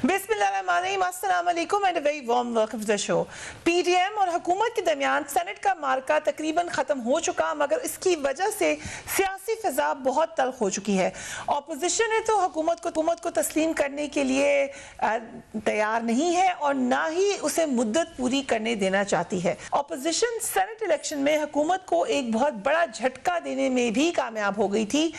بسم اللہ الرحمن الرحیم، السلام علیکم and very warm welcome to the show. P D M اور حکومت کے درمیان سینٹ کا معرکہ تقریباً ختم ہو چکا، مگر اس کی وجہ سے سیاسی فضا بہت تلخ ہو چکی ہے۔ اپوزیشن ہے تو حکومت کو تسلیم کرنے کے لیے تیار نہیں ہے اور نہ ہی اسے مدت پوری کرنے دینا چاہتی ہے۔ اپوزیشن سینٹ الیکشن میں حکومت کو ایک بہت بڑا جھٹکا دینے میں بھی کامیاب ہو گئی تھی،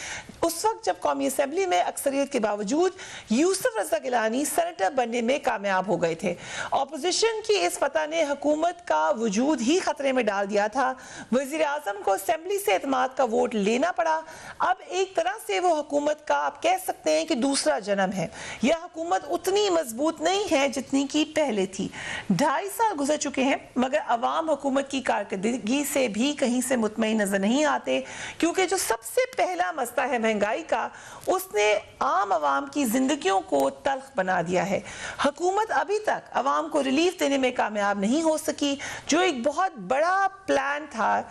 اس وقت جب قومی اسمبلی میں اکثریت کے باوجود یوسف رضا گیلانی سینیٹر بننے میں کامیاب ہو گئے تھے۔ اپوزیشن کی اس فتح نے حکومت کا وجود ہی خطرے میں ڈال دیا تھا۔ وزیر اعظم کو اسمبلی سے اعتماد کا ووٹ لینا پڑا۔ اب ایک طرح سے وہ حکومت کا آپ کہہ سکتے ہیں کہ دوسرا جنم ہے۔ یہ حکومت اتنی مضبوط نہیں ہے جتنی کی پہلے تھی۔ 2.5 سال گزر چکے ہیں، مگر عوام حکومت کی کارکردگی سے بھی کہیں سے مطمئن نظر نہیں آتے، کیونکہ جو سب سے پہلا مسئلہ ہے مہنگائی کا، اس نے عام عوام کی زندگیوں کو تلخ بنا دیا ہے۔ حکومت ابھی تک عوام کو ریلیف دینے میں کامیاب نہیں ہو سکی۔ جو ایک بہت بڑا پلان تھا،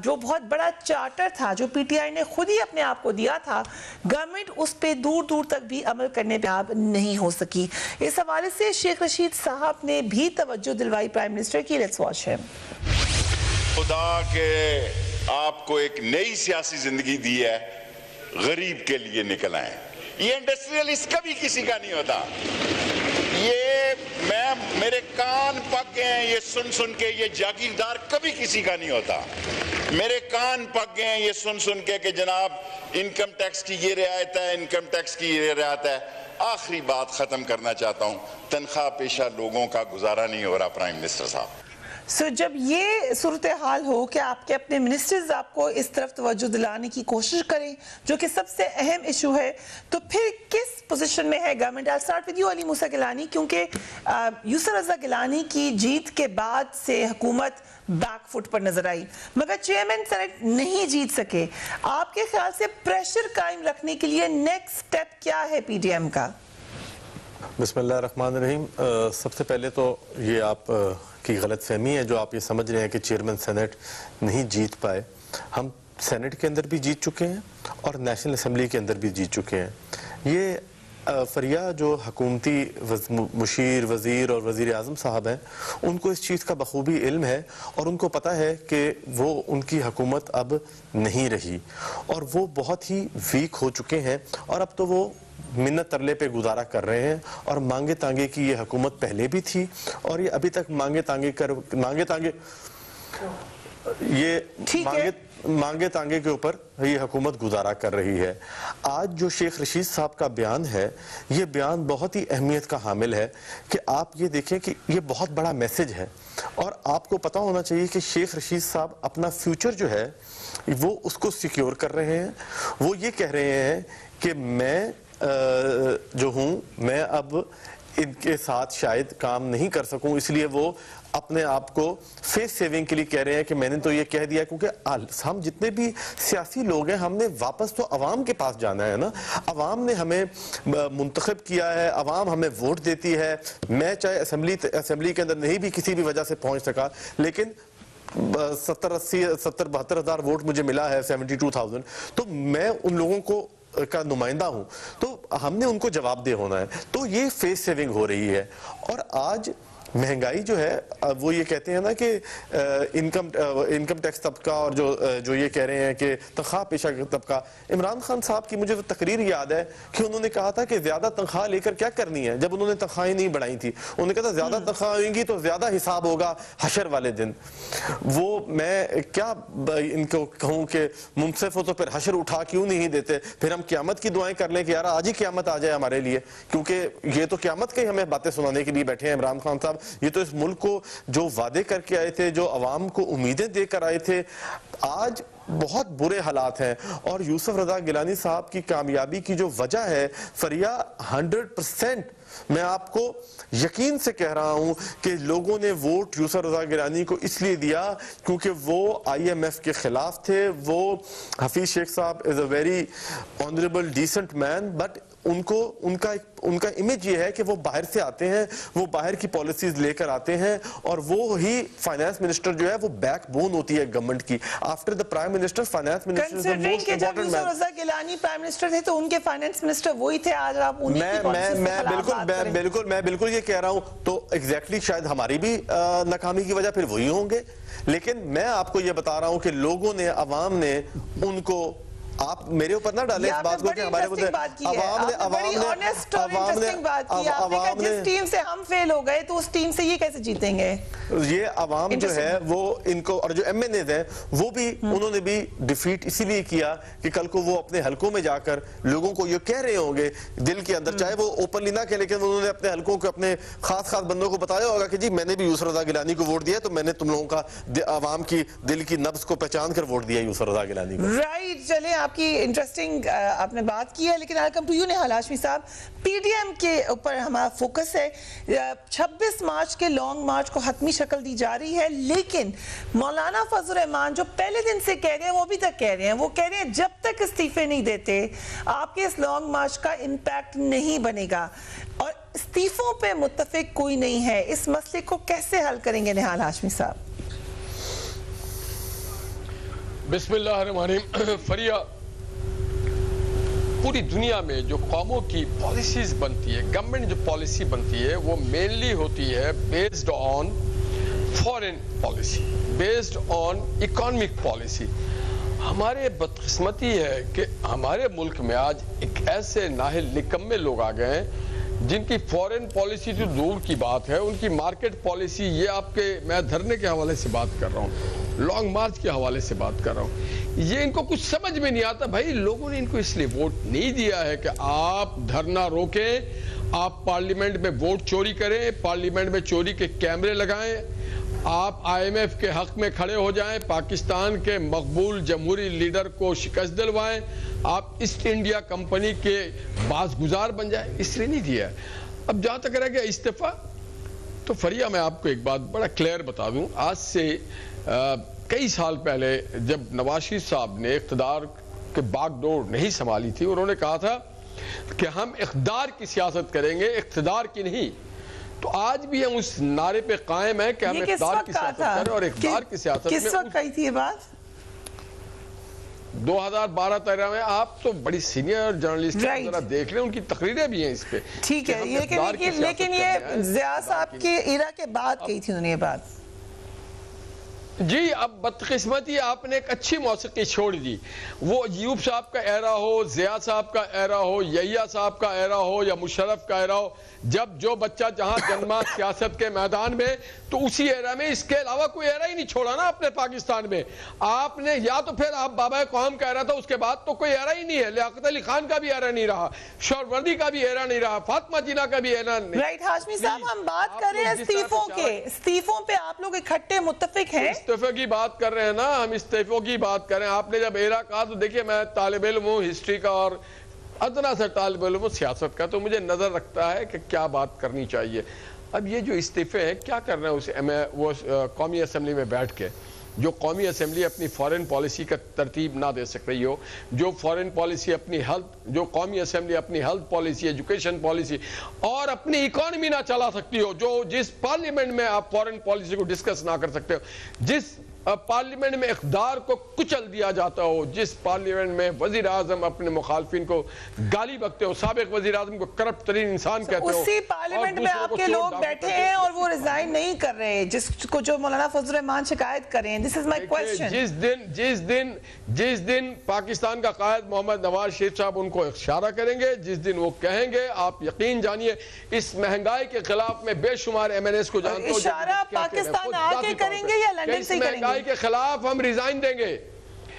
جو بہت بڑا چارٹر تھا، جو پی ٹی آئی نے خود ہی اپنے آپ کو دیا تھا، گورنمنٹ اس پہ دور دور تک بھی عمل کرنے پہ کامیاب نہیں ہو سکی۔ اس حوالے سے شیخ رشید صاحب نے بھی توجہ دلوائی پرائم منسٹر کی۔ لیٹس واچ ہم۔ خدا کے آپ کو ایک نئی سیاسی زندگی دی ہے، غریب کے لیے نکل آئے۔ یہ انڈسٹریلسٹ کبھی کسی کا نہیں ہوتا۔ میرے کان پک گئے ہیں یہ سن کے، یہ جاگیردار کبھی کسی کا نہیں ہوتا۔ میرے کان پک گئے ہیں یہ سن کے کہ جناب انکم ٹیکس کی یہ رعایت ہے، انکم ٹیکس کی یہ رعایت ہے۔ آخری بات ختم کرنا چاہتا ہوں، تنخواہ پیشہ لوگوں کا گزارا نہیں ہو رہا پرائم منسٹر صاحب۔ جب یہ صورتحال ہو کہ آپ کے اپنے منسٹرز آپ کو اس طرف توجہ دلانے کی کوشش کریں، جو کہ سب سے اہم ایشو ہے، تو پھر کس پوزیشن میں ہے government? I'll start with you علی موسیٰ گیلانی، کیونکہ یوسف رضا گیلانی کی جیت کے بعد سے حکومت بیک فٹ پر نظر آئی، مگر چیئرمین سینٹ نہیں جیت سکے۔ آپ کے خیال سے پریشر قائم رکھنے کے لیے نیکسٹ سٹیپ کیا ہے پی ڈی ایم کا؟ بسم اللہ الرحمن الرحیم۔ سب سے پہلے تو یہ آپ کی غلط فہمی ہے جو آپ یہ سمجھ رہے ہیں کہ چیئرمین سینٹ نہیں جیت پائے۔ ہم سینٹ کے اندر بھی جیت چکے ہیں اور نیشنل اسمبلی کے اندر بھی جیت چکے ہیں۔ یہ فریہ جو حکومتی مشیر، وزیر اور وزیر اعظم صاحب ہیں، ان کو اس چیز کا بخوبی علم ہے اور ان کو پتہ ہے کہ وہ ان کی حکومت اب نہیں رہی اور وہ بہت ہی ویک ہو چکے ہیں، اور اب تو وہ منت ترلے پہ گزارا کر رہے ہیں اور مانگے تانگے کی یہ حکومت پہلے بھی تھی اور یہ ابھی تک مانگے تانگے کے اوپر یہ حکومت گزارا کر رہی ہے۔ آج جو شیخ رشید صاحب کا بیان ہے، یہ بیان بہت ہی اہمیت کا حامل ہے کہ آپ یہ دیکھیں کہ یہ بہت بڑا میسج ہے، اور آپ کو پتہ ہونا چاہیے کہ شیخ رشید صاحب اپنا فیوچر جو ہے وہ اس کو سیکیور کر رہے ہیں۔ وہ یہ کہہ رہے ہیں کہ میں جو ہوں، میں اب ان کے ساتھ شاید کام نہیں کر سکوں، اس لیے وہ اپنے آپ کو فیس سیونگ کے لیے کہہ رہے ہیں کہ میں نے تو یہ کہہ دیا، کیونکہ ہم جتنے بھی سیاسی لوگ ہیں، ہم نے واپس تو عوام کے پاس جانا ہے نا۔ عوام نے ہمیں منتخب کیا ہے، عوام ہمیں ووٹ دیتی ہے۔ میں چاہے اسمبلی کے اندر نہیں بھی کسی بھی وجہ سے پہنچ سکا، لیکن 70-72 ہزار ووٹ مجھے ملا ہے، 72,000، تو میں ان لوگوں کو کا نمائندہ ہوں، تو ہم نے ان کو جواب دہ ہونا ہے۔ تو یہ فیس سیونگ ہو رہی ہے۔ اور آج مہنگائی جو ہے، وہ یہ کہتے ہیں نا کہ انکم ٹیکس طبقہ اور جو یہ کہہ رہے ہیں کہ تنخواہ پیشہ طبقہ، عمران خان صاحب کی مجھے تقریر یاد ہے کہ انہوں نے کہا تھا کہ زیادہ تنخواہ لے کر کیا کرنی ہے، جب انہوں نے تنخواہیں نہیں بڑھائی تھی۔ انہوں نے کہا تھا زیادہ تنخواہ ہوئیں گی تو زیادہ حساب ہوگا حشر والے دن۔ وہ میں کیا ان کو کہوں کہ منصف ہو تو پھر حشر اٹھا کیوں نہیں دیتے، پھر ہم قیامت کی دعائیں کر لیں کہ یار آج ہی قیامت آ جائے ہمارے لیے، کیونکہ یہ تو قیامت کے ہمیں باتیں سنانے کے لیے بیٹھے ہیں عمران خان صاحب۔ یہ تو اس ملک کو جو وعدے کر کے آئے تھے، جو عوام کو امیدیں دے کر آئے تھے، آج بہت برے حالات ہیں۔ اور یوسف رضا گیلانی صاحب کی کامیابی کی جو وجہ ہے، فریہ 100% میں آپ کو یقین سے کہہ رہا ہوں کہ لوگوں نے ووٹ یوسف رضا گیلانی کو اس لیے دیا کیونکہ وہ IMF کے خلاف تھے۔ وہ حفیظ شیخ صاحب is a very honorable decent man, but ان کا امیج یہ ہے کہ وہ باہر سے آتے ہیں, وہ باہر کی پالیسیز لے کر آتے ہیں, اور وہ ہی فائنانس منسٹر جو ہے وہ بیک بون ہوتی ہے گورنمنٹ کی. After the prime minister, finance minister is the most important man. Raza Gilani prime minister تھے تو ان کے فائنانس منسٹر وہی تھے, آج آپ انہی کی پالیسیز کے خلاف بات کریں. میں بالکل یہ کہہ رہا ہوں, تو ایگزیکٹلی شاید ہماری بھی ناکامی کی وجہ پھر وہی ہوں گے, لیکن میں آپ کو یہ بتا رہا ہوں کہ لوگوں نے, عوام نے ان کو, آپ میرے اوپر نہ ڈالیں اس بات کو کہ ہمارے عوام نے جس ٹیم سے ہم فیل ہو گئے تو اس ٹیم سے یہ کیسے جیتیں گے. یہ عوام جو ہے وہ ان کو, اور جو ایم این ایز ہیں وہ بھی, انہوں نے بھی ڈیفیٹ اسی لیے کیا کہ کل کو وہ اپنے حلقوں میں جا کر لوگوں کو یہ کہہ رہے ہوں گے دل کے اندر, چاہے وہ اوپنلی نہ کہے, لیکن انہوں نے اپنے حلقوں کو, اپنے خاص خاص بندوں کو بتایا ہوگا کہ جی میں نے بھی یوسف رضا گیلانی کو ووٹ دیا, تو میں نے تم لوگوں کا عوام کی دل کی نبض کو پہچان کر ووٹ دیا یوسف رضا گیلانی کو. رائٹ, چلیں آپ کی انٹرسٹنگ آپ نے بات کی ہے, لیکن I'll come to you Nihal Hashmi صاحب. پی ڈی ایم کے اوپر ہمارا فوکس ہے. 26 مارچ کے لانگ مارچ کو حتمی شکل دی جا رہی ہے, لیکن مولانا فضل الرحمان جو پہلے دن سے کہہ رہے ہیں, وہ ابھی تک کہہ رہے ہیں, وہ کہہ رہے ہیں جب تک استعفے نہیں دیتے آپ کے اس لانگ مارچ کا امپیکٹ نہیں بنے گا, اور استعفوں پہ متفق کوئی نہیں ہے. اس مسئلے کو کیسے حل کریں گے نہال ہاشمی صاحب؟ بسم اللہ الرحمن الرحیم. فریہ, پوری دنیا میں جو قوموں کی پالیسیز بنتی ہے, گورنمنٹ جو پالیسی بنتی ہے, وہ مینلی ہوتی ہے based on foreign policy, based on economic policy. ہمارے بدقسمتی ہے کہ ہمارے ملک میں آج ایک ایسے ناہل نکمے لوگ آ گئے ہیں جن کی فورن پالیسی جو دور کی بات ہے, ان کی مارکیٹ پالیسی, یہ آپ کے, میں دھرنے کے حوالے سے بات کر رہا ہوں, لانگ مارچ کے حوالے سے بات کر رہا ہوں, یہ ان کو کچھ سمجھ میں نہیں آتا. بھائی لوگوں نے ان کو اس لیے ووٹ نہیں دیا ہے کہ آپ دھرنا روکیں, آپ پارلیمنٹ میں ووٹ چوری کریں, پارلیمنٹ میں چوری کے کیمرے لگائیں, آپ آئی ایم ایف کے حق میں کھڑے ہو جائیں, پاکستان کے مقبول جمہوری لیڈر کو شکست دلوائیں, آپ ایسٹ انڈیا کمپنی کے باز گزار بن جائیں, اس لیے نہیں دیا. اب جہاں تک رہ گیا استعفیٰ, تو فریہ میں آپ کو ایک بات بڑا کلیئر بتا دوں. آج سے کئی سال پہلے جب نواز شریف صاحب نے اقتدار کے باغ ڈور نہیں سنبھالی تھی, انہوں نے کہا تھا کہ ہم اقتدار کی سیاست کریں گے, اقتدار کی نہیں. تو آج بھی ہم اس نعرے پہ قائم ہیں کہ ہم اقتدار کی سیاست کریں, اور اقتدار کی سیاست میں کس وقت کہی تھی یہ بات؟ 2012-13 میں. آپ تو بڑی سینئر جرنلسٹ ہیں, ذرا دیکھ لیں, ان کی تقریریں بھی ہیں اس پہ. ٹھیک ہے, لیکن یہ ضیاء صاحب کے ایرا کے بعد کہی تھی انہوں نے یہ بات. جی, اب بدقسمتی آپ نے ایک اچھی موسیقی چھوڑ دی. وہ ایوب صاحب کا ایرا ہو, ضیاء صاحب کا ایرا ہو, یحییٰ صاحب کا ایرا ہو, یا مشرف کا ایرا ہو, جب جو بچہ جہاں جنما سیاست کے میدان میں, تو اسی ایرا میں, اس کے علاوہ کوئی ایرا ہی نہیں چھوڑا نا اپنے پاکستان میں. آپ نے یا تو پھر آپ بابا قوم کا ایرا تھا, اس کے بعد تو کوئی ایرا ہی نہیں ہے. لیاقت علی خان کا بھی ایرا نہیں رہا, شہروردی کا بھی ایرا نہیں رہا, فاطمہ جینا کا بھی ایرا نہیں. رائٹ ہاشمی صاحب, ہم بات کر رہے ہیں استعفوں کے. استعفوں پہ آپ لوگ اکٹھے متفق ہیں؟ استعفے کی بات کر رہے ہیں نا, ہم استعفوں کی بات کر رہے ہیں. آپ نے جب ایرا کہا تو دیکھیے, میں طالب علم ہوں ہسٹری کا, اور ادنا سے طالب علم سیاست کا, تو مجھے نظر رکھتا ہے کہ کیا بات کرنی چاہیے. اب یہ جو استعفے ہیں, کیا کر رہے ہیں وہ قومی اسمبلی میں بیٹھ کے, جو قومی اسمبلی اپنی فورن پالیسی کا ترتیب نہ دے سک رہی ہو, جو فورن پالیسی اپنی ہیلتھ, جو قومی اسمبلی اپنی ہیلتھ پالیسی, ایجوکیشن پالیسی اور اپنی اکانومی نہ چلا سکتی ہو, جو جس پارلیمنٹ میں آپ فورن پالیسی کو ڈسکس نہ کر سکتے ہو, جس پارلیمنٹ میں اقتدار کو کچل دیا جاتا ہو, جس پارلیمنٹ میں وزیر اعظم اپنے مخالفین کو گالی بکتے ہو, سابق وزیر اعظم کو کرپٹ ترین انسان کہتے ہو, اسی پارلیمنٹ میں آپ کے لوگ بیٹھے ہیں اور وہ ریزائن نہیں کر رہے, جس کو جو مولانا فضل الرحمان شکایت کر رہے ہیں. This is my question. جس دن پاکستان کا قائد محمد نواز شریف صاحب ان کو اشارہ کریں گے, جس دن وہ kہیں گے, آپ یقین جانیے اس مہنگائی کے خلاف میں بے شمار ایم این ایس کو جانتا ہوں, اشارہ پاکستان آ کے کریں گے یا لندن سے کریں گے؟ کے خلاف ہم ریزائن دیں گے,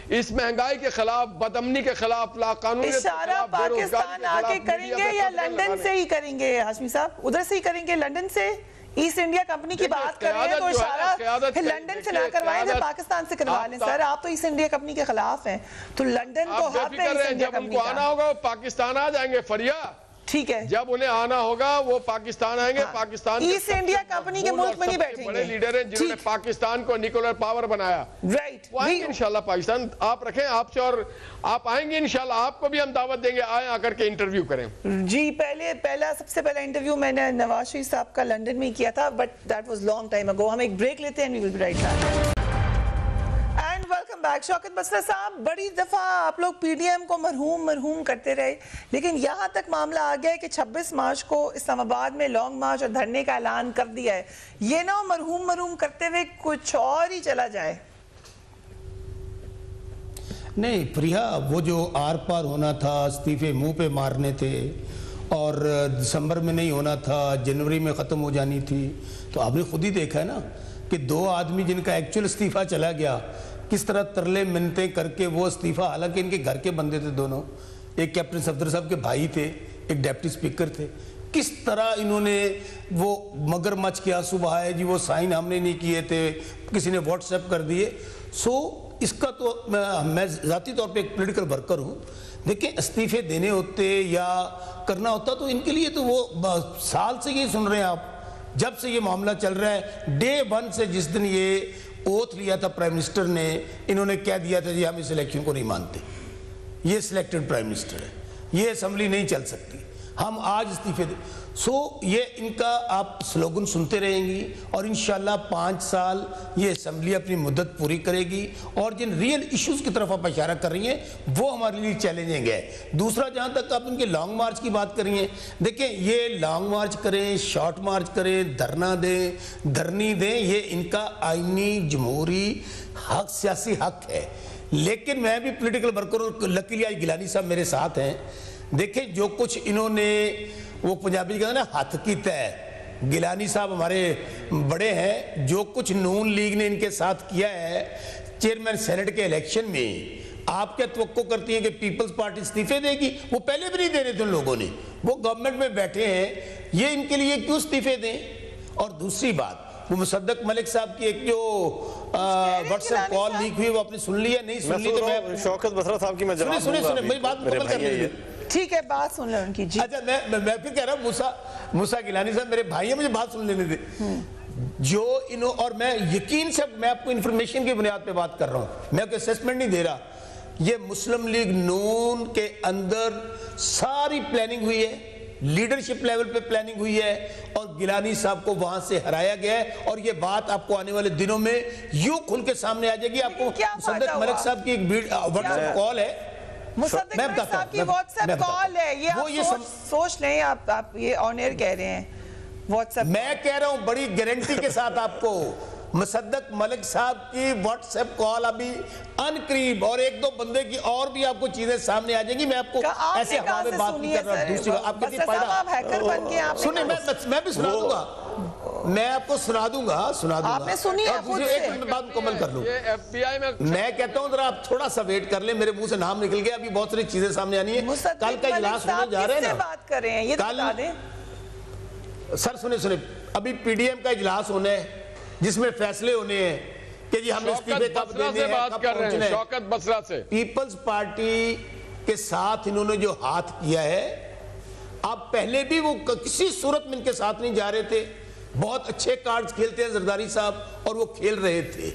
اس مہنگائی کے خلاف, بدامنی کے خلاف, لاقانونیت کے خلاف, اشارہ پاکستان آ کے کریں گے یا لندن سے ہی کریں گے؟ ہاشمی صاحب ادھر سے ہی کریں گے, لندن سے. ایسٹ انڈیا کمپنی کی بات کر رہے ہیں تو اشارہ پھر لندن سے نہ کروائیں, پھر پاکستان سے کروا لیں. سر آپ تو ایسٹ انڈیا کمپنی کے خلاف ہیں, تو لندن کو ہاتھ میں ایسٹ انڈیا کمپنی کا. جب ان کو آنا ہوگا وہ پاکستان آ جائیں گے. فریہ, ٹھیک ہے جب انہیں آنا ہوگا وہ پاکستان آئیں گے. پاکستان ایسٹ انڈیا کمپنی کے ملک میں نہیں بیٹھیں گے. بڑے لیڈر ہیں جنہوں نے پاکستان کو نیوکلیر پاور بنایا. رائٹ, وہ آئیں گے انشاءاللہ پاکستان. آپ رکھیں آپ سے, اور آپ آئیں گے انشاءاللہ, آپ کو بھی ہم دعوت دیں گے, آئیں آ کر کے انٹرویو کریں. جی سب سے پہلا انٹرویو میں نے نواز شریف صاحب کا لنڈن میں کیا تھا, but that was long time ago. ہم ایک بریک لیتے ہیں, we will be right back. And welcome back. Shaukat Basra sahab, بڑی دفعہ آپ لوگ پی ڈی ایم کو مرحوم کرتے رہے, لیکن یہاں تک معاملہ آ گیا ہے کہ 26 مارچ کو اسلام آباد میں لانگ مارچ اور دھرنے کا اعلان کر دیا ہے. یہ نہ مرحوم کرتے ہوئے کچھ اور ہی چلا جائے. نہیں پریا, وہ جو آر پار ہونا تھا, استعفے منہ پہ مارنے تھے, اور دسمبر میں نہیں ہونا تھا, جنوری میں ختم ہو جانی تھی. تو آپ نے خود ہی دیکھا ہے نا کہ 2 آدمی جن کا ایکچول استعفیٰ چلا گیا, کس طرح ترلے منتیں کر کے وہ استعفیٰ, حالانکہ ان کے گھر کے بندے تھے دونوں, ایک کیپٹن صفدر صاحب کے بھائی تھے, ایک ڈیپٹی سپیکر تھے, کس طرح انہوں نے وہ مگر مچ کے آنسو بہائے جی, وہ سائن ہم نے نہیں کیے تھے, کسی نے واٹس ایپ کر دیے. سو اس کا تو میں ذاتی طور پہ ایک پولیٹیکل ورکر ہوں. دیکھیں استعفے دینے ہوتے یا کرنا ہوتا تو ان کے لیے تو وہ سال سے یہ سن رہے ہیں آپ, جب سے یہ معاملہ چل رہا ہے, ڈے 1 سے جس دن یہ اوتھ لیا تھا پرائم منسٹر نے, انہوں نے کہہ دیا تھا جی ہم اس الیکشن کو نہیں مانتے, یہ سلیکٹڈ پرائم منسٹر ہے, یہ اسمبلی نہیں چل سکتی, ہم آج استعفے دیں. سو یہ ان کا آپ سلوگن سنتے رہیں گی, اور انشاءاللہ 5 سال یہ اسمبلی اپنی مدت پوری کرے گی, اور جن ریئل ایشوز کی طرف آپ اشارہ کر رہی ہیں وہ ہمارے لیے چیلنجنگ ہے. دوسرا, جہاں تک آپ ان کے لانگ مارچ کی بات کر رہی ہیں, دیکھیں یہ لانگ مارچ کریں, شارٹ مارچ کریں, دھرنا دیں, دھرنی دیں, یہ ان کا آئینی جمہوری حق, سیاسی حق ہے. لیکن میں بھی پولیٹیکل ورکر ہوں, لکیلی آج گیلانی صاحب میرے ساتھ ہیں. دیکھیں جو کچھ انہوں نے, وہ پنجابی کہتے ہیں نا ہاتھ کی تے, گیلانی صاحب ہمارے بڑے ہیں, جو کچھ نون لیگ نے ان کے ساتھ کیا ہے چیئرمین سینٹ کے الیکشن میں, آپ کیا توقع کرتی ہیں کہ پیپلز پارٹی استعفے دے گی؟ وہ پہلے بھی نہیں دے رہے تھے ان لوگوں نے, وہ گورنمنٹ میں بیٹھے ہیں, یہ ان کے لیے کیوں استعفے دیں؟ اور دوسری بات, وہ مصدق ملک صاحب کی ایک جو واٹس ایپ کال لیک ہوئی, وہ آپ نے سن لی ہے نہیں سن لی؟ تو میں شوکت بسرا صاحب کی میں جواب دوں گا. سنیں میری بات مکمل کر لیجیے. ٹھیک ہے, بات سن لیں ان کی. جی اچھا, میں پھر کہہ رہا ہوں, موسیٰ گیلانی صاحب میرے بھائی ہیں, مجھے بات سن لینے دے. جو اور میں یقین سے, میں آپ کو انفارمیشن کی بنیاد پہ بات کر رہا ہوں, میں کوئی اسیسمنٹ نہیں دے رہا. یہ مسلم لیگ نون کے اندر ساری پلاننگ ہوئی ہے, لیڈرشپ لیول پہ پلاننگ ہوئی ہے, اور گیلانی صاحب کو وہاں سے ہرایا گیا ہے, اور یہ بات آپ کو آنے والے دنوں میں یوں کھل کے سامنے آ جائے گی. آپ کو مصدق ملک صاحب کی ایک واٹس ایپ کال ہے, مصدق ملک صاحب کی واٹس ایپ کال ہے, یہ آپ سوچ لیں, آپ یہ آن ایئر کہہ رہے ہیں واٹس ایپ. میں کہہ رہا ہوں بڑی گارنٹی کے ساتھ آپ کو, مصدق ملک صاحب کی واٹس ایپ کال ابھی ان قریب, اور 1-2 بندے کی اور بھی آپ کو چیزیں سامنے آ جائیں گی. میں آپ کو ایسے حوالے بات نہیں کر رہا. دوسری بات, آپ کتنی فائدہ سنیں, میں بھی سنا دوں گا, میں آپ کو سنا دوں گا. آپ نے سنی ہے خود سے, ایک منٹ بات مکمل کر لوں. میں کہتا ہوں ذرا آپ تھوڑا سا ویٹ کر لیں, میرے منہ سے نام نکل گیا, ابھی بہت ساری چیزیں سامنے آنی ہیں. کل کا اجلاس ہونے جا رہے ہیں نا, بات کر رہے ہیں یہ بتا دیں سر. سنیں, ابھی پی ڈی ایم کا اجلاس ہونا ہے جس میں فیصلے ہونے ہیں کہ جی ہم استعفے کب دینے ہیں, کب پہنچنا ہے. شوکت بسرا سے پیپلز پارٹی کے ساتھ انہوں نے جو ہاتھ کیا ہے, آپ پہلے بھی وہ کسی صورت میں ان کے ساتھ نہیں جا رہے تھے. بہت اچھے کارڈز کھیلتے ہیں زرداری صاحب, اور وہ کھیل رہے تھے.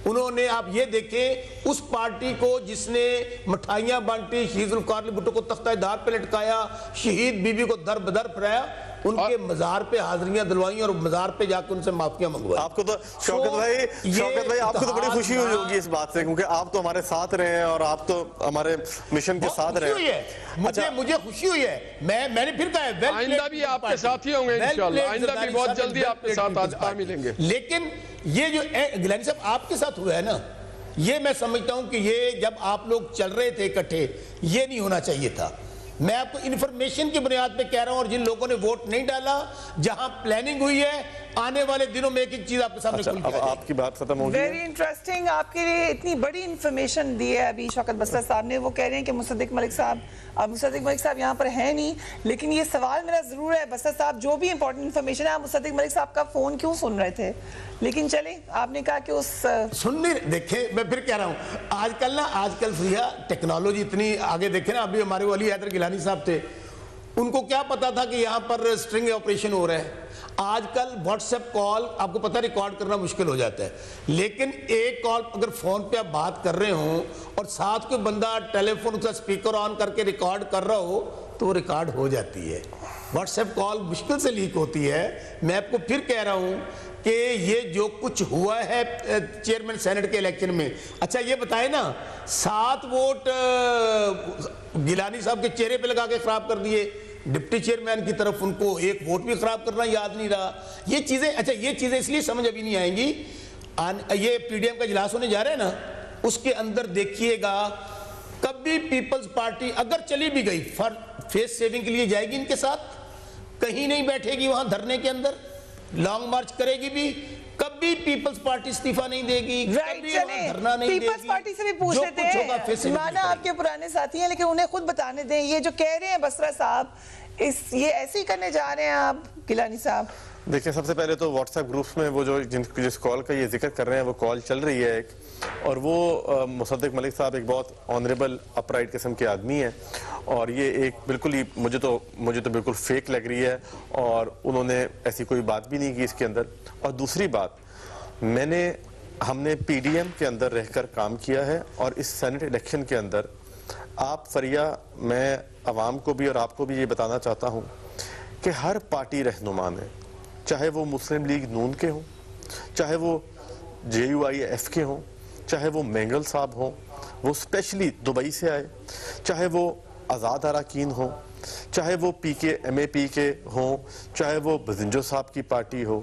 انہوں نے, آپ یہ دیکھیں, اس پارٹی کو جس نے مٹھائیاں بانٹی, شہید ذوالفقار علی بھٹو کو تختہ دار پہ لٹکایا, شہید بی بی کو در بدر پھرایا, ان کے مزار پہ حاضریاں دلوائیں اور مزار پہ جا کے ان سے معافیاں منگوائی. آپ کو تو شوکت بھائی آپ کو تو بڑی خوشی ہوئی ہوگی اس بات سے, کیونکہ آپ تو ہمارے ساتھ رہے ہیں اور آپ تو ہمارے مشن کے ساتھ رہے ہیں. مجھے خوشی ہوئی ہے, میں نے پھر کہا ہے آئندہ بھی آپ کے ساتھ ہی ہوں گے انشاءاللہ, آئندہ بھی بہت جلدی آپ کے ساتھ آ ملیں گے. لیکن یہ جو گیلانی صاحب آپ کے ساتھ ہوا ہے نا, یہ میں سمجھتا ہوں کہ یہ جب آپ لوگ چل رہے تھے اکٹھے, یہ نہیں ہونا چاہیے تھا. میں آپ کو انفارمیشن کی بنیاد پہ کہہ رہا ہوں, اور جن لوگوں نے ووٹ نہیں ڈالا, جہاں پلاننگ ہوئی ہے, آنے والے دنوں میں ایک چیز آپ کے سامنے کھل کے آ جائے گی. آپ کی بات ختم ہوگی. ویری انٹرسٹنگ, آپ کے لیے اتنی بڑی انفارمیشن دی ہے ابھی شوکت بسرا صاحب نے. وہ کہہ رہے ہیں کہ مصدق ملک صاحب یہاں پر ہیں نہیں, لیکن یہ سوال میرا ضرور ہے بسرا صاحب, جو بھی امپورٹنٹ انفارمیشن ہے, آپ مصدق ملک صاحب کا فون کیوں سن رہے تھے؟ لیکن چلیں, آپ نے کہا کہ اس سننے, دیکھیں میں پھر کہہ رہا ہوں, آج کل فریہ ٹیکنالوجی اتنی آگے, دیکھیں نا, ابھی ہمارے ولی حیدر گیلانی صاحب تھے, ان کو کیا پتا تھا کہ یہاں پر سٹرنگ آپریشن ہو رہا ہے؟ آج کل واٹس ایپ کال آپ کو پتہ ریکارڈ کرنا مشکل ہو جاتا ہے، لیکن ایک کال اگر فون پہ آپ بات کر رہے ہوں اور ساتھ کوئی بندہ ٹیلی فون کا اسپیکر آن کر کے ریکارڈ کر رہا ہو تو وہ ریکارڈ ہو جاتی ہے۔ واٹس ایپ کال مشکل سے لیک ہوتی ہے۔ میں آپ کو پھر کہہ رہا ہوں کہ یہ جو کچھ ہوا ہے چیئرمین سینٹ کے الیکشن میں، اچھا یہ بتائیں نا 7 ووٹ گیلانی صاحب کے چہرے پہ لگا کے خراب کر دیے، ڈپٹی چیئرمین کی طرف ان کو 1 ووٹ بھی خراب کرنا یاد نہیں رہا۔ یہ چیزیں اس لیے سمجھ ابھی نہیں آئیں گی۔ یہ پی ڈی ایم کا اجلاس ہونے جا رہا ہے نا، اس کے اندر دیکھیے گا کبھی پیپلز پارٹی اگر چلی بھی گئی فیس سیونگ کے لیے جائے گی ان کے ساتھ، کہیں نہیں بیٹھے گی وہاں دھرنے کے اندر، لانگ مارچ کرے گی بھی، کبھی پیپلز پارٹی استعفیٰ نہیں دے گی، کبھی وہاں دھرنا نہیں دے گی۔ پیپلز پارٹی سے بھی پوچھ لیتے ہیں، مانا آپ کے پرانے ساتھی ہیں لیکن انہیں خود بتانے دیں، یہ جو کہہ رہے ہیں بسرا صاحب یہ ایسے ہی کرنے جا رہے ہیں آپ گیلانی صاحب؟ دیکھیں سب سے پہلے تو واٹس ایپ گروپس میں وہ جو جس کال کا یہ ذکر کر رہے ہیں وہ کال چل رہی ہے ایک، اور وہ مصدق ملک صاحب ایک بہت آنریبل اپرائٹ قسم کے آدمی ہیں، اور یہ ایک بالکل ہی مجھے تو بالکل فیک لگ رہی ہے، اور انہوں نے ایسی کوئی بات بھی نہیں کی اس کے اندر۔ اور دوسری بات، ہم نے پی ڈی ایم کے اندر رہ کر کام کیا ہے، اور اس سینٹ الیکشن کے اندر آپ فریہ، میں عوام کو بھی اور آپ کو بھی یہ بتانا چاہتا ہوں کہ ہر پارٹی رہنما نے، چاہے وہ مسلم لیگ نون کے ہوں، چاہے وہ JUIF کے ہوں، چاہے وہ مینگل صاحب ہوں، وہ اسپیشلی دبئی سے آئے، چاہے وہ آزاد اراکین ہوں، چاہے وہ MAP کے ہوں، چاہے وہ بزنجو صاحب کی پارٹی ہو،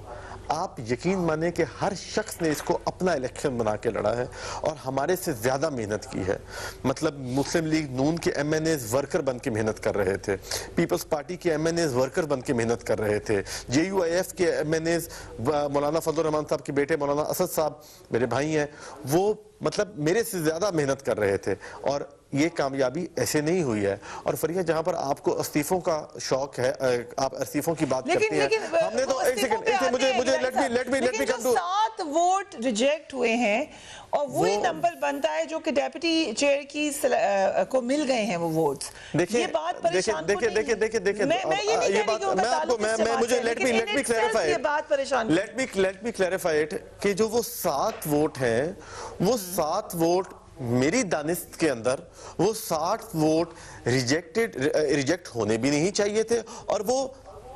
آپ یقین مانیں کہ ہر شخص نے اس کو اپنا الیکشن بنا کے لڑا ہے اور ہمارے سے زیادہ محنت کی ہے۔ مطلب مسلم لیگ نون کے MNAs ورکر بن کے محنت کر رہے تھے، پیپلز پارٹی کے MNAs ورکر بن کے محنت کر رہے تھے، JUIF کے MNAs مولانا فضل الرحمان صاحب کے بیٹے مولانا اسد صاحب میرے بھائی ہیں، وہ مطلب میرے سے زیادہ محنت کر رہے تھے، اور یہ کامیابی ایسے نہیں ہوئی ہے۔ اور فریہ، جہاں پر آپ کو استعفوں کا شوق ہے، آپ استعفوں کی بات کرتے ہیں، ہم نے تو ایک سیکنڈ مجھے let me come to 7 vote reject ہوئے ہیں، اور وہی نمبر بنتا ہے جو کہ ڈیپٹی چیئر کی کو مل گئے ہیں وہ ووٹس۔ یہ بات پریشان کو نہیں ہے، میں یہ نہیں کہہ رہی کہ ان کا تعلق اس جماعت سے، لیکن ان itself یہ بات پریشان کو لیٹ می کلیریفائی اٹ کہ جو وہ 7 ووٹ ہیں، وہ 7 ووٹ میری دانست کے اندر وہ 60 ووٹ ریجیکٹ ہونے بھی نہیں چاہیے تھے، اور وہ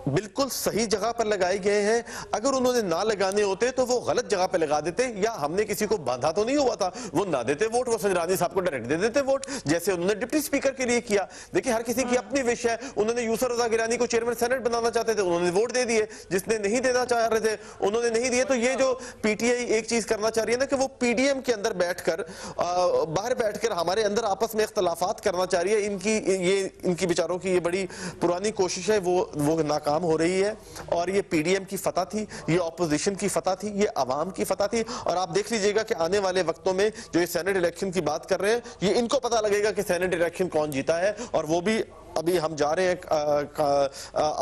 بالکل صحیح جگہ پر لگائے گئے ہیں۔ اگر انہوں نے نہ لگانے ہوتے تو وہ غلط جگہ پہ لگا دیتے، یا ہم نے کسی کو باندھا تو نہیں ہوا تھا، وہ نہ دیتے ووٹ، وہ سنجرانی صاحب کو ڈائریکٹ دے دیتے ووٹ، جیسے انہوں نے ڈپٹی سپیکر کے لیے کیا۔ دیکھیں ہر کسی کی اپنی وش ہے، انہوں نے یوسف رضا گیلانی کو چیئرمین سینٹ بنانا چاہتے تھے، انہوں نے ووٹ دے دیے، جس نے نہیں دینا چاہ رہے تھے انہوں نے نہیں دیے۔ تو یہ جو پی ٹی آئی ایک چیز کرنا چاہ رہی ہے نا کہ وہ پی ڈی ایم کے اندر بیٹھ کر باہر بیٹھ کر ہمارے اندر آپس میں اختلافات کرنا چاہ رہی ہے، ان کی بیچاروں کی یہ بڑی پرانی کوشش ہے، وہ ناکام ہو رہی ہے۔ اور یہ پی ڈی ایم کی فتح تھی، یہ اپوزیشن کی فتح تھی، یہ عوام کی فتح تھی، اور آپ دیکھ لیجئے گا کہ آنے والے وقتوں میں جو یہ سینٹ الیکشن کی بات کر رہے ہیں، یہ ان کو پتہ لگے گا کہ سینٹ الیکشن کون جیتا ہے، اور وہ بھی ابھی ہم جا رہے ہیں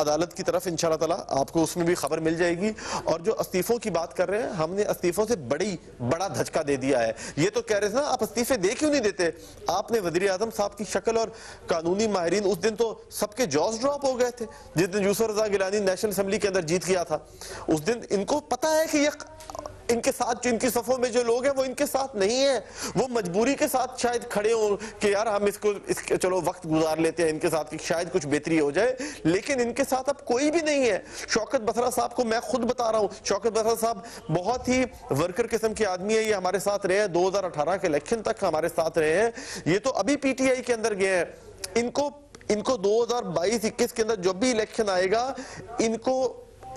عدالت کی طرف، انشاءاللہ تعالی آپ کو اس میں بھی خبر مل جائے گی۔ اور جو استعفوں کی بات کر رہے ہیں، ہم نے استعفوں سے بڑا دھچکا دے دیا ہے۔ یہ تو کہہ رہے تھے نا آپ استعفے دے کیوں نہیں دیتے، آپ نے وزیر اعظم صاحب کی شکل اور قانونی ماہرین، اس دن تو سب کے جوز ڈراپ ہو گئے تھے جس دن یوسف رضا گیلانی نیشنل اسمبلی کے اندر جیت گیا تھا۔ اس دن ان کو پتا ہے کہ یہ ان کے ساتھ جو ان کی صفوں میں جو لوگ ہیں وہ ان کے ساتھ نہیں ہیں، وہ مجبوری کے ساتھ شاید کھڑے ہوں کہ یار ہم اس کو چلو وقت گزار لیتے ہیں ان کے ساتھ کہ شاید کچھ بہتری ہو جائے، لیکن ان کے ساتھ اب کوئی بھی نہیں ہے۔ شوکت بسرا صاحب کو میں خود بتا رہا ہوں، شوکت بسرا صاحب بہت ہی ورکر قسم کے آدمی ہیں، یہ ہمارے ساتھ رہے ہیں 2018 کے الیکشن تک ہمارے ساتھ رہے ہیں، یہ تو ابھی پی ٹی آئی کے اندر گئے ہیں۔ ان کو 2022-21 کے اندر جب بھی الیکشن آئے گا،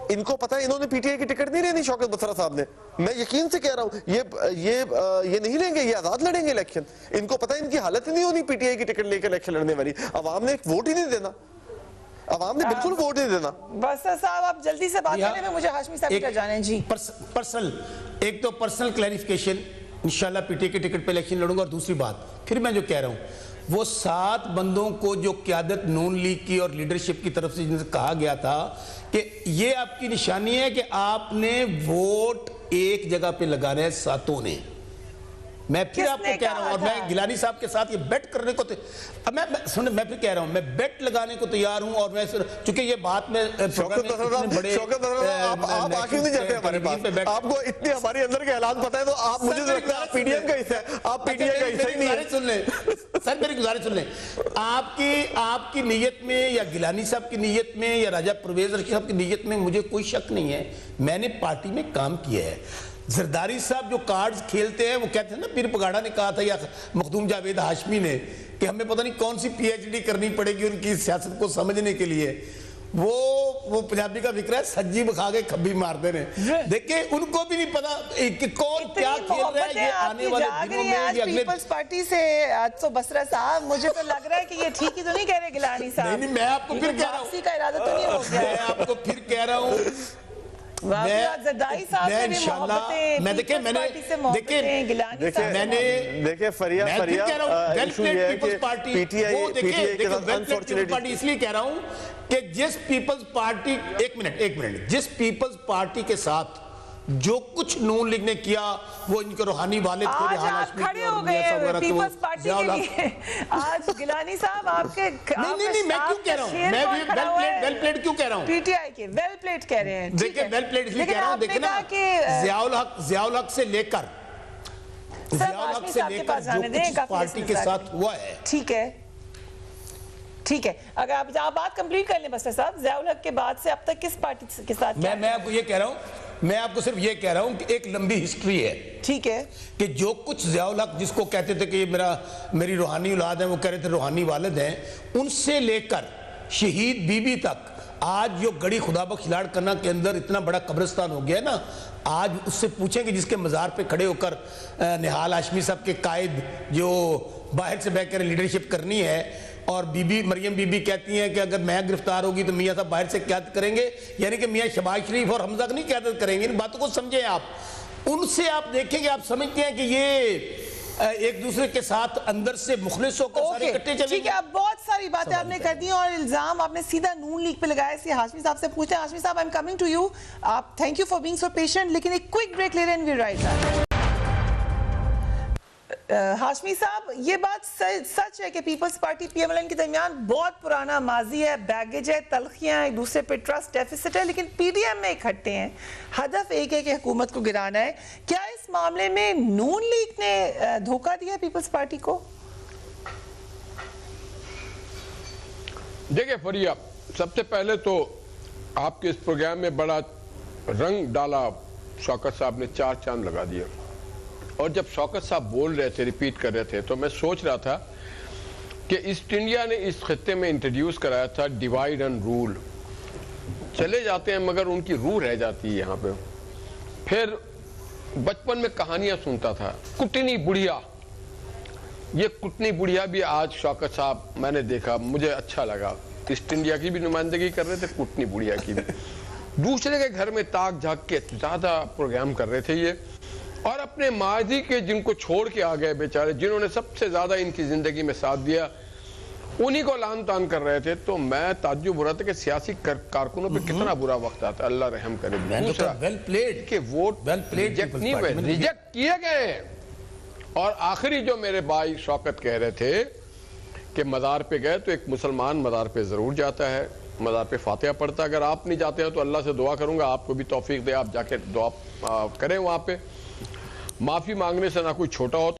ان کو پتا ہے انہوں نے پی ٹی آئی کی ٹکٹ نہیں لینی، شوکت بسرا صاحب نے، میں یقین سے کہہ رہا ہوں یہ نہیں لیں گے، یہ آزاد لڑیں گے الیکشن۔ ان کو پتا ہے ان کی حالت ہی نہیں ہونی پی ٹی آئی کی ٹکٹ لے کے الیکشن لڑنے والی، عوام نے ووٹ ہی نہیں دینا، عوام نے بالکل ووٹ نہیں دینا۔ بس صاحب آپ جلدی سے بات کرنے میں مجھے ہاشمی صاحب کا جانے جی ایک تو پرسنل کلیریفیکیشن، انشاءاللہ پی ٹی آئی کی ٹکٹ پہ الیکشن لڑوں گا، اور دوسری بات پھر میں جو کہہ رہا ہوں، وہ 7 بندوں کو جو قیادت نون لیگ کی اور لیڈرشپ کی طرف سے جن سے کہا گیا تھا کہ یہ آپ کی نشانی ہے کہ آپ نے ووٹ ایک جگہ پہ لگانا ہے 7 نے، میں پھر کس آپ کو نے کہہ رہا ہوں، اور کہا میں تھا؟ گیلانی صاحب کے ساتھ یہ بیٹ کرنے کو اب میں پھر کہہ رہا ہوں، میں بیٹ لگانے کو تیار ہوں، اور میں چونکہ یہ بات میں شوکت صاحب آپ آخر نہیں جاتے ہمارے پاس، آپ کو اتنے ہمارے اندر کے حالات پتہ ہے تو آپ مجھے لگتا ہے آپ پی ڈی ایم کا حصہ ہے، آپ پی ڈی ایم کا حصہ ہی نہیں ہے۔ سن لیں سر، میری گزارش سن لیں، آپ کی نیت میں یا گیلانی صاحب کی نیت میں یا راجہ پرویز رشید صاحب کی نیت میں مجھے کوئی شک نہیں ہے، میں نے پارٹی میں کام کیا ہے۔ زرداری صاحب جو کارڈز کھیلتے ہیں، وہ کہتے ہیں نا، پیر پگاڑا نے کہا تھا یا مخدوم جاوید ہاشمی نے کہ ہمیں پتہ نہیں کون سی پی ایچ ڈی کرنی پڑے گی ان کی سیاست کو سمجھنے کے لیے۔ وہ پنجابی کا فکر ہے، سجی بکھا کے کھبی مارتے ہیں۔ دیکھیں ان کو بھی نہیں پتا کہ کون کیا کھیل رہا ہے، یہ آنے والے دنوں میں یہ اگلے۔ پیپلز پارٹی سے آج تو بسرا صاحب، مجھے تو لگ رہا ہے کہ یہ ٹھیک ہی تو نہیں کہہ رہے گیلانی صاحب۔ نہیں، میں آپ کو پھر کہہ رہا ہوں، واپسی کا ارادہ تو نہیں ہو گیا؟ میں آپ کو پھر کہہ رہا ہوں، زرداری صاحب سے بھی محبتیں، پیپلز پارٹی سے محبتیں، گیلانی صاحب سے محبتیں۔ دیکھیں فریہ ایشو یہ ہے کہ پی ٹی آئی کے ساتھ انفارچونیٹلی اس لیے کہہ رہا ہوں کہ جس پیپلز پارٹی، ایک منٹ، جس پیپلز پارٹی کے ساتھ جو کچھ نون لیگ نے کیا، وہ ان کے روحانی والد تھے، آج آپ کھڑے ہو گئے پیپلز پارٹی کے لیے، آج گیلانی صاحب آپ کے نہیں، میں کیوں کہہ رہا ہوں، میں بھی ویل پلیڈ کیوں کہہ رہا ہوں؟ پی ٹی آئی کے ویل پلیڈ کہہ رہے ہیں۔ دیکھیں ویل پلیڈ اس لیے کہہ رہا ہوں، دیکھیں نا، ضیاء الحق سے لے کر جو کچھ پارٹی کے ساتھ ہوا ہے، ٹھیک ہے، اگر آپ بات کمپلیٹ کر لیں بسر صاحب، ضیاء الحق کے بعد سے اب تک کس پارٹی کے ساتھ؟ میں آپ کو یہ کہہ رہا ہوں، میں آپ کو صرف یہ کہہ رہا ہوں کہ ایک لمبی ہسٹری ہے، ٹھیک ہے، کہ جو کچھ ضیاء الحق جس کو کہتے تھے کہ یہ میری روحانی اولاد ہے، وہ کہہ رہے تھے روحانی والد ہیں، ان سے لے کر شہید بی بی تک، آج جو گڑی خدا بخش کھلاڑ کرنا کے اندر اتنا بڑا قبرستان ہو گیا نا، آج اس سے پوچھیں کہ جس کے مزار پہ کھڑے ہو کر نہال ہاشمی صاحب کے قائد جو باہر سے بیٹھ کر لیڈرشپ کرنی ہے، اور مریم بی بی کہتی ہیں کہ اگر میں گرفتار ہوگی تو میاں صاحب باہر سے قیادت کریں گے، یعنی کہ میاں شہباز شریف اور حمزہ نہیں قیادت کریں گے۔ ان باتوں کو سمجھیں آپ، ان سے آپ دیکھیں گے، آپ سمجھتے ہیں کہ یہ ایک دوسرے کے ساتھ اندر سے مخلص ہو کر سارے کٹے چلیں گے۔ ٹھیک ہے، اب بہت ساری باتیں آپ نے کر دی اور الزام آپ نے سیدھا نون لیگ پہ لگایا، اس لیے ہاشمی صاحب سے پوچھتے ہیں۔ ہاشمی صاحب، I'm coming to you، آپ thank you for being so patient, لیکن ایک کوئک بریک لے رہے ہیں، we'll right back۔ ہاشمی صاحب، یہ بات سچ ہے کہ Peoples Party P M L N کے درمیان بہت پرانا ماضی ہے، بیگیج ہے، تلخیاں، ایک دوسرے پہ ٹرسٹ ڈیفیسٹ ہے، لیکن پی ڈی ایم میں اکٹھے ہیں، ہدف ایک ہے کہ حکومت کو گرانا ہے۔ کیا اس معاملے میں نون لیگ نے دھوکہ دیا پیپلز پارٹی کو؟ دیکھیں فریہ، سب سے پہلے تو آپ کے اس پروگرام میں بڑا رنگ ڈالا، شوکت صاحب نے 4 چاند لگا دیا، اور جب شوکت صاحب بول رہے تھے، ریپیٹ کر رہے تھے، تو میں سوچ رہا تھا کہ ایسٹ انڈیا نے اس خطے میں انٹروڈیوس کرایا تھا ڈیوائیڈ اینڈ رول، چلے جاتے ہیں مگر ان کی روح رہ جاتی ہے یہاں پہ۔ پھر بچپن میں کہانیاں سنتا تھا، کٹنی بڑھیا، یہ کٹنی بڑھیا بھی آج شوکت صاحب میں نے دیکھا، مجھے اچھا لگا، ایسٹ انڈیا کی بھی نمائندگی کر رہے تھے، کٹنی بڑھیا کی بھی، دوسرے کے گھر میں تاک جھاک کے زیادہ پروگرام کر رہے تھے یہ، اور اپنے ماضی کے جن کو چھوڑ کے آ گئے بیچارے، جنہوں نے سب سے زیادہ ان کی زندگی میں ساتھ دیا، انہی کو لان تان کر رہے تھے۔ تو میں تعجب ہو رہا تھا کہ سیاسی کارکنوں پہ کتنا برا وقت آتا ہے، اللہ رحم کرے۔ دوسرا کہ ووٹ ریجیکٹ نہیں ہوئے، ریجیکٹ کیے گئے۔ اور آخری جو میرے بھائی شوکت کہہ رہے تھے کہ مزار پہ گئے، تو ایک مسلمان مزار پہ ضرور جاتا ہے، مزار پہ فاتحہ پڑھتا ہے۔ اگر آپ نہیں جاتے ہیں تو اللہ سے دعا کروں گا آپ کو بھی توفیق دے، آپ جا کے دعا کریں وہاں پہ۔ معافی مانگنے سے نہ کوئی چھوٹا ہوتا